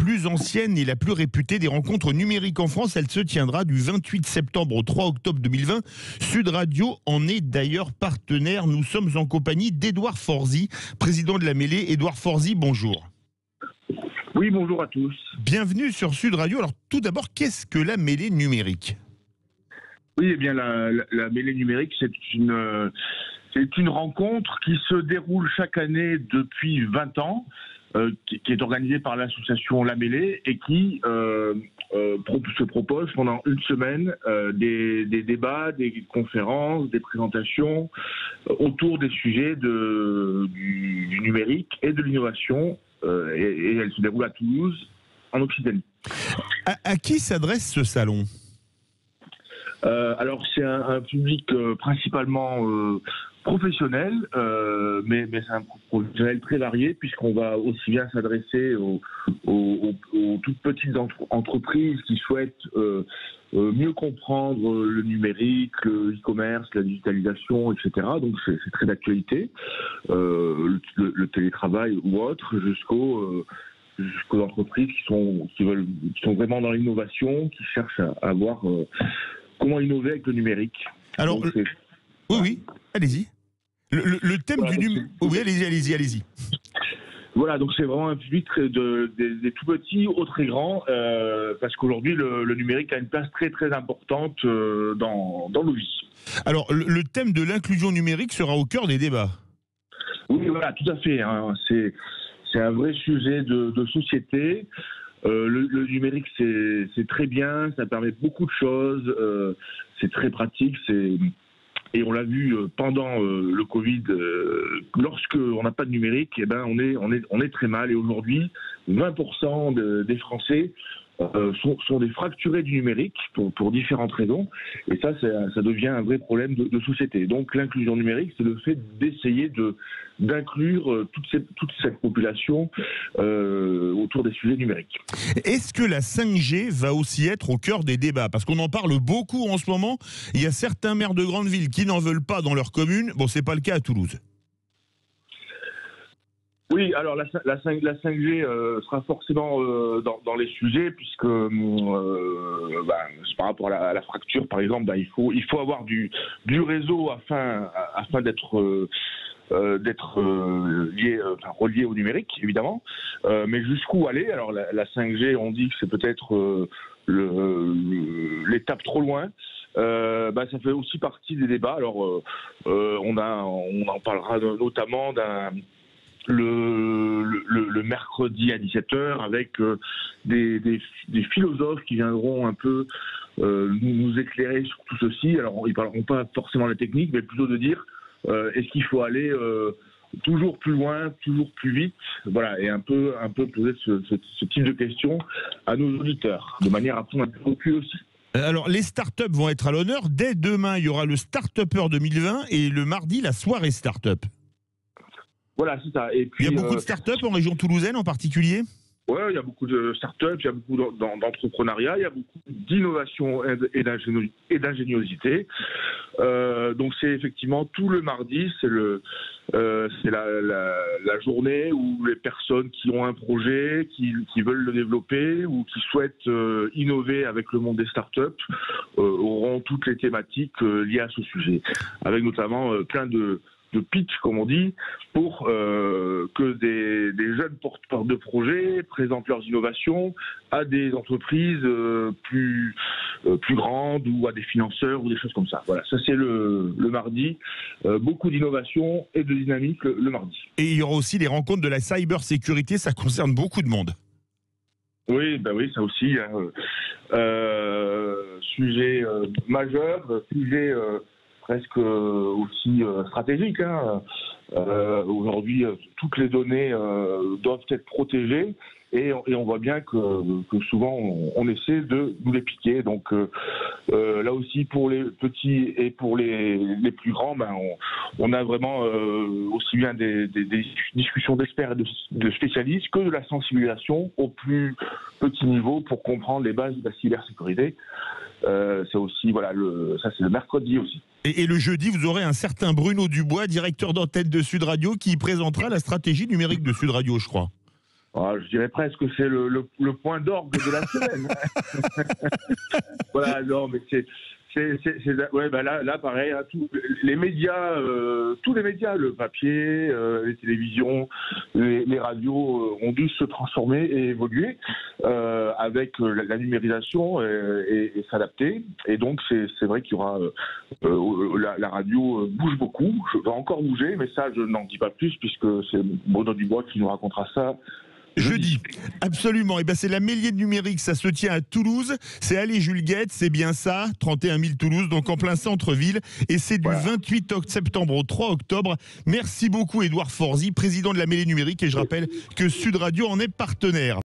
plus ancienne et la plus réputée des rencontres numériques en France. Elle se tiendra du 28 septembre au 3 octobre 2020. Sud Radio en est d'ailleurs partenaire. Nous sommes en compagnie d'Édouard Forzy, président de la Mêlée. Édouard Forzy, bonjour. Oui, bonjour à tous. Bienvenue sur Sud Radio. Alors tout d'abord, qu'est-ce que la Mêlée numérique ? Oui, eh bien la Mêlée numérique, c'est une rencontre qui se déroule chaque année depuis 20 ans, qui est organisée par l'association La Mêlée et qui se propose pendant une semaine des débats, des conférences, des présentations autour des sujets du numérique et de l'innovation. Et elle se déroule à Toulouse, en Occitanie. À qui s'adresse ce salon ? Alors c'est un public principalement professionnel, mais c'est un professionnel très varié puisqu'on va aussi bien s'adresser aux toutes petites entreprises qui souhaitent mieux comprendre le numérique, le e-commerce, la digitalisation, etc. Donc c'est très d'actualité, le télétravail ou autre, jusqu'aux entreprises qui sont vraiment dans l'innovation, qui cherchent à voir comment innover avec le numérique. Alors, oui, allez-y. Le thème voilà, du numérique... Oui, allez-y. Voilà, donc c'est vraiment un public des tout petits aux très grands, parce qu'aujourd'hui, le numérique a une place très très importante dans nos vies. Alors, le thème de l'inclusion numérique sera au cœur des débats. Oui, voilà, tout à fait. Hein. C'est un vrai sujet de société. Le numérique, c'est très bien, ça permet beaucoup de choses, c'est très pratique, et on l'a vu pendant le Covid, lorsque on n'a pas de numérique, eh ben on est très mal. Et aujourd'hui, 20% des Français sont des fracturés du numérique pour différentes raisons. Et ça devient un vrai problème de société. Donc l'inclusion numérique, c'est le fait d'essayer d'inclure toute cette population autour des sujets numériques. Est-ce que la 5G va aussi être au cœur des débats ? Parce qu'on en parle beaucoup en ce moment. Il y a certains maires de grandes villes qui n'en veulent pas dans leur commune. Bon, c'est pas le cas à Toulouse. Oui, alors la 5G sera forcément dans les sujets, puisque par rapport à la fracture, par exemple, il faut avoir du réseau afin d'être relié au numérique, évidemment. Mais jusqu'où aller ? Alors la 5G, on dit que c'est peut-être l'étape trop loin. Ça fait aussi partie des débats. Alors on en parlera notamment le mercredi à 17h avec des philosophes qui viendront un peu nous éclairer sur tout ceci. Alors ils parleront pas forcément de la technique, mais plutôt de dire est-ce qu'il faut aller toujours plus loin, toujours plus vite, voilà, et un peu poser ce type de questions à nos auditeurs, de manière à prendre un peu de recul aussi. Alors, les startups vont être à l'honneur. Dès demain, il y aura le Start-Upper 2020 et le mardi, la soirée Startup. Voilà, c'est ça. Et puis, il y a beaucoup de startups en région toulousaine en particulier ? Oui, il y a beaucoup de startups, il y a beaucoup d'entrepreneuriat, il y a beaucoup d'innovation et d'ingéniosité. Donc c'est effectivement tout le mardi, c'est la journée où les personnes qui ont un projet, qui veulent le développer ou qui souhaitent innover avec le monde des startups auront toutes les thématiques liées à ce sujet, avec notamment plein de pitch, comme on dit, pour que des jeunes porteurs de projets présentent leurs innovations à des entreprises plus grandes ou à des financeurs ou des choses comme ça. Voilà, ça c'est le mardi. Beaucoup d'innovation et de dynamique le mardi. Et il y aura aussi les rencontres de la cybersécurité, ça concerne beaucoup de monde. Oui, ça aussi, sujet majeur, sujet presque aussi stratégique. Aujourd'hui, toutes les données doivent être protégées et on voit bien que souvent on essaie de nous les piquer. Donc là aussi, pour les petits et pour les plus grands, on a vraiment aussi bien des discussions d'experts et de spécialistes que de la sensibilisation au plus petit niveau pour comprendre les bases de la cybersécurité. C'est aussi, ça c'est le mercredi aussi. Et le jeudi, vous aurez un certain Bruno Dubois, directeur d'antenne de Sud Radio, qui présentera la stratégie numérique de Sud Radio, je crois. Je dirais presque que c'est le point d'orgue de la semaine. Voilà, non, mais ouais, bah là, pareil, hein, tous les médias, le papier, les télévisions, les radios ont dû se transformer et évoluer avec la numérisation et s'adapter. Et donc, c'est vrai qu'il y aura la radio bouge beaucoup, va encore bouger, mais ça, je n'en dis pas plus puisque c'est Bruno Dubois qui nous racontera ça. Jeudi, absolument. Et ben c'est la Méliée numérique, ça se tient à Toulouse. C'est allée Jules Guette, c'est bien ça, 31 000 Toulouse, donc en plein centre-ville. Et c'est du 28 septembre au 3 octobre. Merci beaucoup Édouard Forzy, président de la Méliée numérique. Et je rappelle que Sud Radio en est partenaire.